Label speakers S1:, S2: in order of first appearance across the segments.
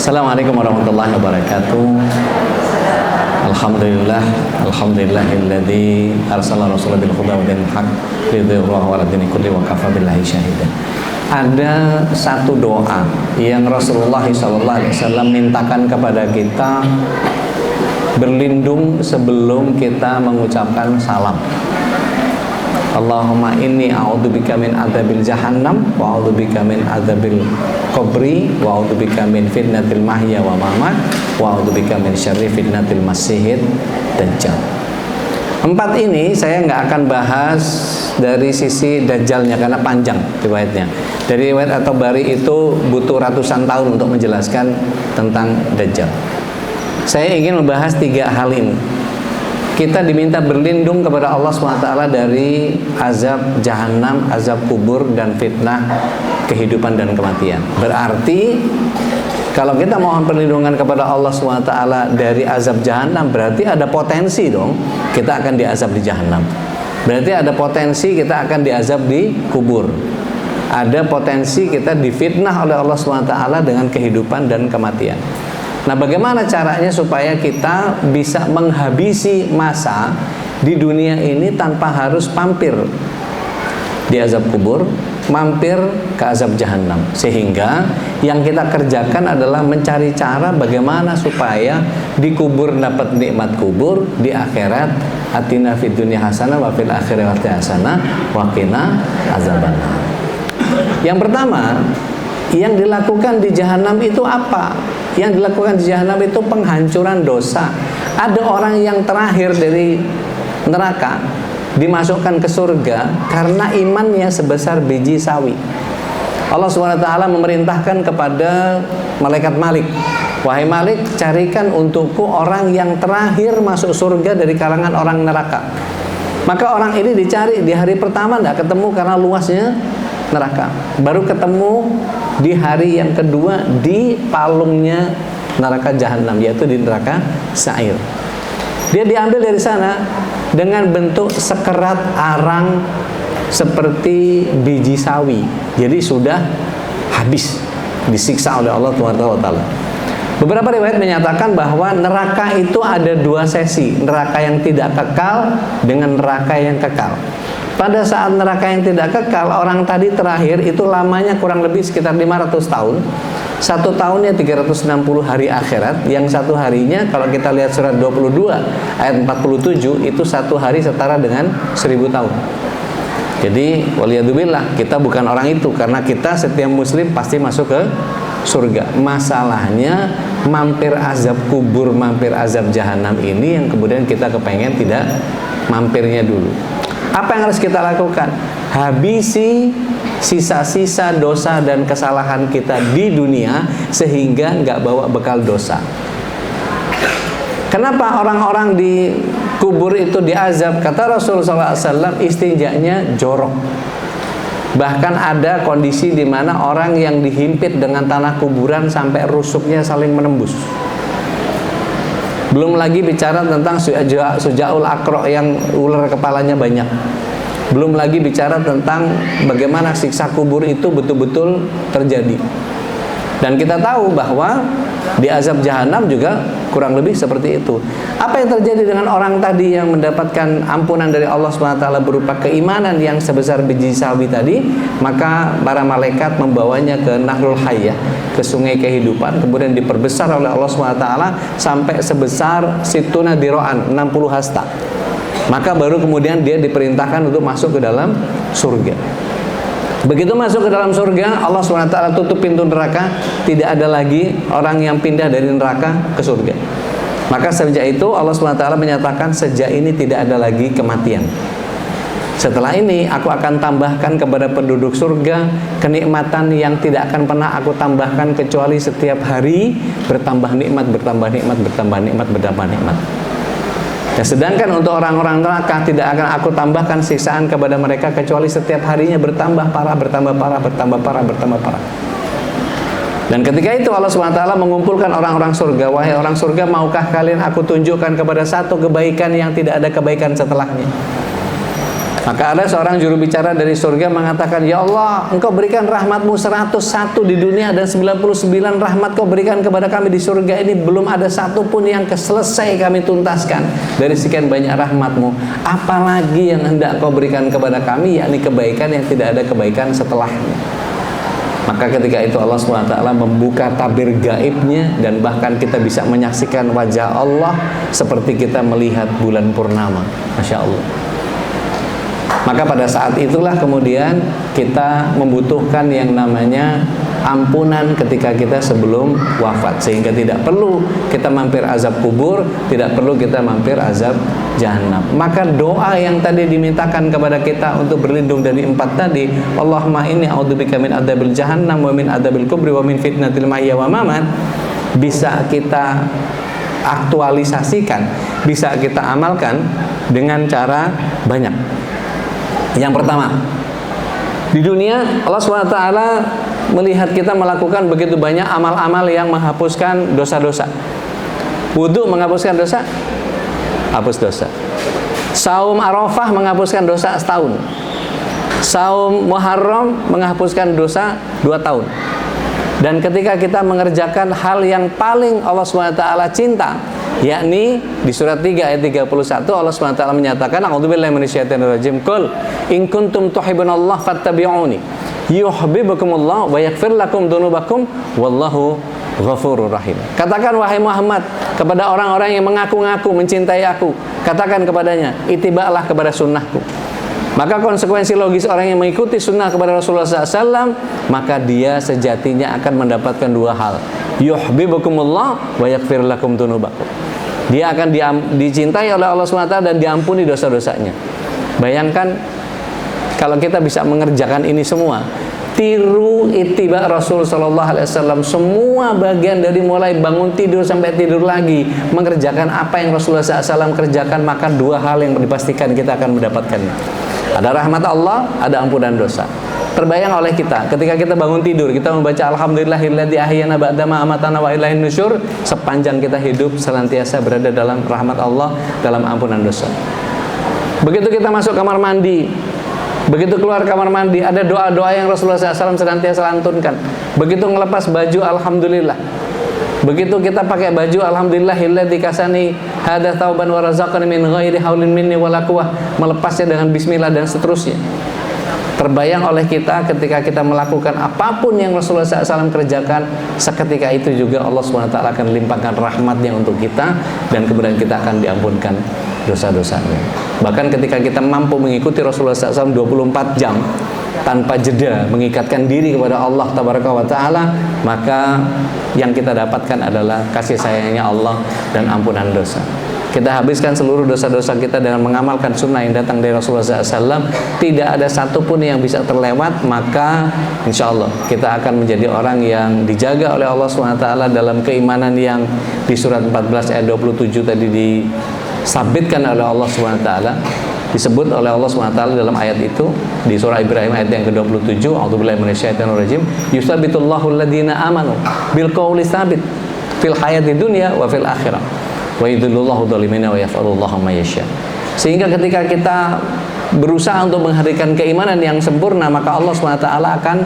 S1: Assalamualaikum warahmatullahi wabarakatuh. Alhamdulillah, alhamdulillahilladzi arsala rasulahu bil huda wa dinil haq lidhirahu 'ala dini kulli wa kafa billahi syahidan. Ada satu doa yang Rasulullah SAW mintakan kepada kita berlindung sebelum kita mengucapkan salam. Allahumma inni a'udzubika min adzabil jahannam wa a'udzubika min adzabil qabri wa a'udzubika min fitnatil mahya wa mamat wa a'udzubika min syarri fitnatil masihid dajjal. Empat ini saya nggak akan bahas dari sisi dajjalnya karena panjang riwayatnya. Dari riwayat At-Tabari itu butuh ratusan tahun untuk menjelaskan tentang dajjal. Saya ingin membahas tiga hal ini. Kita diminta berlindung kepada Allah SWT dari azab jahanam, azab kubur, dan fitnah kehidupan dan kematian. Berarti kalau kita mohon perlindungan kepada Allah SWT dari azab jahanam, berarti ada potensi dong kita akan diazab di jahanam. Berarti ada potensi kita akan diazab di kubur. Ada potensi kita difitnah oleh Allah SWT dengan kehidupan dan kematian. Nah, bagaimana caranya supaya kita bisa menghabisi masa di dunia ini tanpa harus mampir di azab kubur, mampir ke azab jahanam. Sehingga yang kita kerjakan adalah mencari cara bagaimana supaya di kubur dapat nikmat kubur, di akhirat atina fid dunya hasanah wa fil akhirati hasanah wa qina azabannar. Yang pertama, yang dilakukan di jahanam itu apa? Yang dilakukan di jahanam itu penghancuran dosa. Ada orang yang terakhir dari neraka dimasukkan ke surga karena imannya sebesar biji sawi. Allah SWT memerintahkan kepada malaikat Malik, wahai Malik, carikan untukku orang yang terakhir masuk surga dari kalangan orang neraka. Maka orang ini dicari di hari pertama tidak ketemu karena luasnya neraka. Baru ketemu di hari yang kedua di palungnya neraka jahanam, yaitu di neraka Sa'ir. Dia diambil dari sana dengan bentuk sekerat arang seperti biji sawi. Jadi sudah habis disiksa oleh Allah Taala. Beberapa riwayat menyatakan bahwa neraka itu ada dua sesi, neraka yang tidak kekal dengan neraka yang kekal. Pada saat neraka yang tidak kekal, orang tadi terakhir itu lamanya kurang lebih sekitar 500 tahun. Satu tahunnya 360 hari akhirat. Yang satu harinya kalau kita lihat surat 22 ayat 47, itu satu hari setara dengan 1000 tahun. Jadi waliyadzubillah, kita bukan orang itu, karena kita setiap muslim pasti masuk ke surga. Masalahnya mampir azab kubur, mampir azab jahanam ini yang kemudian kita kepengen tidak mampirnya dulu. Apa yang harus kita lakukan? Habisi sisa-sisa dosa dan kesalahan kita di dunia sehingga nggak bawa bekal dosa. Kenapa orang-orang di kubur itu diazab? Kata Rasulullah SAW, istinjanya jorok. Bahkan ada kondisi di mana orang yang dihimpit dengan tanah kuburan sampai rusuknya saling menembus. Belum lagi bicara tentang sujaul akro yang ular kepalanya banyak. Belum lagi bicara tentang bagaimana siksa kubur itu betul-betul terjadi. Dan kita tahu bahwa di azab jahanam juga kurang lebih seperti itu. Apa yang terjadi dengan orang tadi yang mendapatkan ampunan dari Allah SWT berupa keimanan yang sebesar biji sawi tadi? Maka para malaikat membawanya ke Nahrul Hayyah, ke sungai kehidupan, kemudian diperbesar oleh Allah SWT sampai sebesar situna diro'an, 60 hasta. Maka baru kemudian dia diperintahkan untuk masuk ke dalam surga. Begitu masuk ke dalam surga, Allah SWT tutup pintu neraka, tidak ada lagi orang yang pindah dari neraka ke surga. Maka sejak itu Allah SWT menyatakan, sejak ini tidak ada lagi kematian. Setelah ini aku akan tambahkan kepada penduduk surga kenikmatan yang tidak akan pernah aku tambahkan kecuali setiap hari bertambah nikmat, bertambah nikmat, bertambah nikmat, bertambah nikmat. Dan sedangkan untuk orang-orang neraka tidak akan aku tambahkan siksaan kepada mereka kecuali setiap harinya bertambah parah, bertambah parah, bertambah parah, bertambah parah. Dan ketika itu Allah SWT mengumpulkan orang-orang surga, wahai orang surga, maukah kalian aku tunjukkan kepada satu kebaikan yang tidak ada kebaikan setelahnya? Maka ada seorang juru bicara dari surga mengatakan, ya Allah, Engkau berikan rahmatmu 101 di dunia dan 99 rahmat Kau berikan kepada kami di surga ini, belum ada satupun yang selesai kami tuntaskan dari sekian banyak rahmatmu. Apalagi yang hendak Kau berikan kepada kami, yakni kebaikan yang tidak ada kebaikan setelahnya. Maka ketika itu Allah SWT membuka tabir gaibnya, dan bahkan kita bisa menyaksikan wajah Allah seperti kita melihat bulan purnama. Masya Allah. Maka pada saat itulah kemudian kita membutuhkan yang namanya ampunan ketika kita sebelum wafat, sehingga tidak perlu kita mampir azab kubur, tidak perlu kita mampir azab jahanam. Maka doa yang tadi dimintakan kepada kita untuk berlindung dari 4 tadi, Allahumma inni a'udzubika min adzabil jahannam wa min adzabil kubri wa min fitnatil mahya wa mamat, bisa kita aktualisasikan, bisa kita amalkan dengan cara banyak. Yang pertama, di dunia Allah SWT melihat kita melakukan begitu banyak amal-amal yang menghapuskan dosa-dosa. Wudhu menghapuskan dosa, hapus dosa. Saum Arafah menghapuskan dosa setahun. Saum Muharram menghapuskan dosa 2 tahun. Dan ketika kita mengerjakan hal yang paling Allah SWT cinta, yakni di surat 3 ayat 31 Allah SWT menyatakan, a'udzubillahi minasyaitonirrajim, qul in kuntum tuhibbunallaha fattabi'uni yuhibbukumullah wa yaghfir lakum dzunubakum wallahu ghafurur rahim. Katakan wahai Muhammad kepada orang-orang yang mengaku-ngaku mencintai aku, katakan kepadanya, itiba'lah kepada sunnahku. Maka konsekuensi logis orang yang mengikuti sunnah kepada Rasulullah SAW, maka dia sejatinya akan mendapatkan 2 hal, yuhibbukumullah wa yaghfir lakum dzunubakum. Dia akan dicintai oleh Allah SWT dan diampuni dosa-dosanya. Bayangkan kalau kita bisa mengerjakan ini semua. Tiru ittiba Rasul Sallallahu Alaihi Wasallam, semua bagian dari mulai bangun tidur sampai tidur lagi mengerjakan apa yang Rasulullah SAW kerjakan, maka 2 hal yang dipastikan kita akan mendapatkannya. Ada rahmat Allah, ada ampunan dosa. Terbayang oleh kita ketika kita bangun tidur, kita membaca alhamdulillahilladzi ahyana ba'da ma amatana wa ilaihin nusyur, sepanjang kita hidup senantiasa berada dalam rahmat Allah, dalam ampunan dosa. Begitu kita masuk kamar mandi, begitu keluar kamar mandi, ada doa-doa yang Rasulullah SAW senantiasa lantunkan. Begitu ngelepas baju, alhamdulillah. Begitu kita pakai baju, alhamdulillahilladzi kasani hadza tauban wa razaqani min ghairi haulin minni wala quwwah, melepasnya dengan bismillah dan seterusnya. Terbayang oleh kita ketika kita melakukan apapun yang Rasulullah SAW kerjakan, seketika itu juga Allah SWT akan limpahkan rahmatnya untuk kita, dan kemudian kita akan diampunkan dosa-dosanya. Bahkan ketika kita mampu mengikuti Rasulullah SAW 24 jam tanpa jeda, mengikatkan diri kepada Allah Tabaraka wa Ta'ala, maka yang kita dapatkan adalah kasih sayangnya Allah dan ampunan dosa. Kita habiskan seluruh dosa-dosa kita dengan mengamalkan sunnah yang datang dari Rasulullah SAW, tidak ada satupun yang bisa terlewat, maka insya Allah kita akan menjadi orang yang dijaga oleh Allah SWT dalam keimanan yang di surat 14 ayat 27 tadi disabitkan oleh Allah SWT, disebut oleh Allah SWT dalam ayat itu di surah Ibrahim ayat yang ke-27, a'udzubillahi minasyaitonirrajim, yusabbitullahu alladhina amanu bil qawli tsabit fil hayati dunya wa fil akhirah wa yudhillullahu dhalimina wa yaf'alullahu ma yasha. Sehingga ketika kita berusaha untuk menghadirkan keimanan yang sempurna, maka Allah SWT akan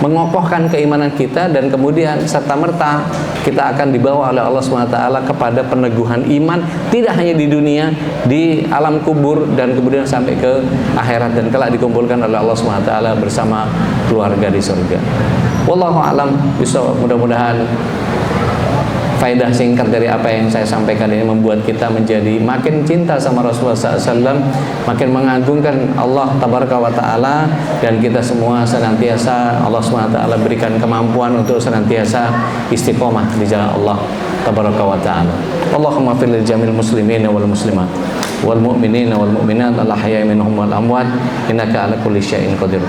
S1: mengokohkan keimanan kita, dan kemudian serta-merta kita akan dibawa oleh Allah SWT kepada peneguhan iman, tidak hanya di dunia, di alam kubur, dan kemudian sampai ke akhirat, dan kelak dikumpulkan oleh Allah SWT bersama keluarga di surga. Wallahu a'lam bishawab. Mudah-mudahan faedah singkat dari apa yang saya sampaikan ini membuat kita menjadi makin cinta sama Rasulullah SAW, makin mengagungkan Allah Tabaraka wa Ta'ala, dan kita semua senantiasa Allah SWT berikan kemampuan untuk senantiasa istiqomah di jalan Allah Tabaraka wa Ta'ala. Allahumma fil jamil muslimin wal muslimat wal mu'minin wal mu'minat al ahya'i minhum wal amwat innaka ala kulli syai'in qadir.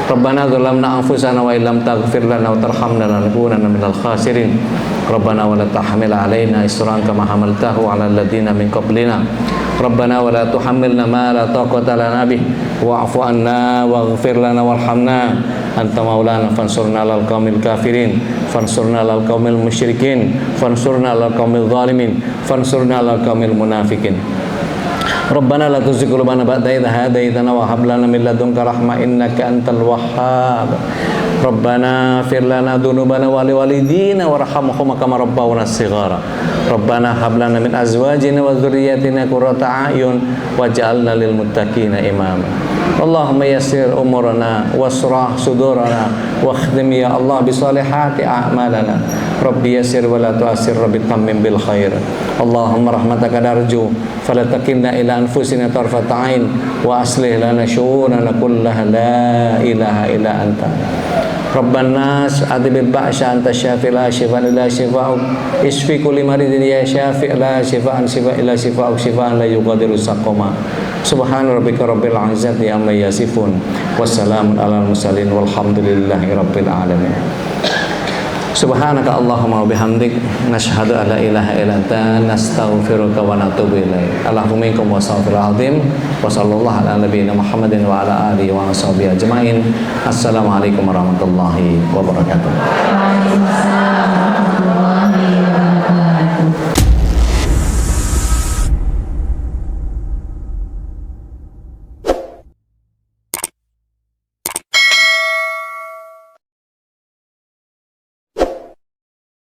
S1: Rabbana dzalamna anfusana wa illam taghfir lana wa tarhamna lanakunanna minal khasirin. Rabbana wa la tahmil 'alaina isran kama hamaltahu 'alal ladzina min qablina. Rabbana wa la tuhammilna ma la taqata lana bih wa'fu 'anna waghfir lana warhamna anta maulana fansurna 'alal qaumil kafirin fansurna 'alal qaumil musyrikin fansurna 'alal qaumil zalimin fansurna 'alal qaumil munafikin. Rabbana la tuzigh qulubana ba'da idh hadaitana wa hab lana min ladunka rahmah innaka antal wahhab. Rabbana fir lana dzunubana wa liwalidina warhamhum kama rabbawna shighara. Rabbana hab lana min azwajina wa dzurriyyatina qurrata a'yun waj'alna lil muttaqina imama. Allahumma yassir umurana wasrah sudurana wakhdim ya Allah bi salihati a'malana. Rabbi yassir wa la tu'assir, rabbi tammim bil khair. Allahumma rahmataka narju fala takilna ila anfusina tarfata ain wa aslih lana syu'unana kullaha la ilaha illa anta. Rabban nas adbil ba'sha anta syafi' la shifa illa shifa'uk isfi kulli maridin ya syafi' la shifa'an shifa' illa shifa'uk shifa'an la yughadiru saqama. Subhana rabbika rabbil izzati amma yasifun wassalamun alal mursalin walhamdulillahi rabbil alamin. Subhanaka Allahumma wa bihamdik nashhadu an la ilaha illa anta nastaghfiruka wa natubu ilaik. Allahumma minkum wa sawfil azim wa sallallahu ala nabiyyina Muhammadin wa ala alihi wa sahbihi ajmain. Assalamualaikum warahmatullahi wabarakatuh.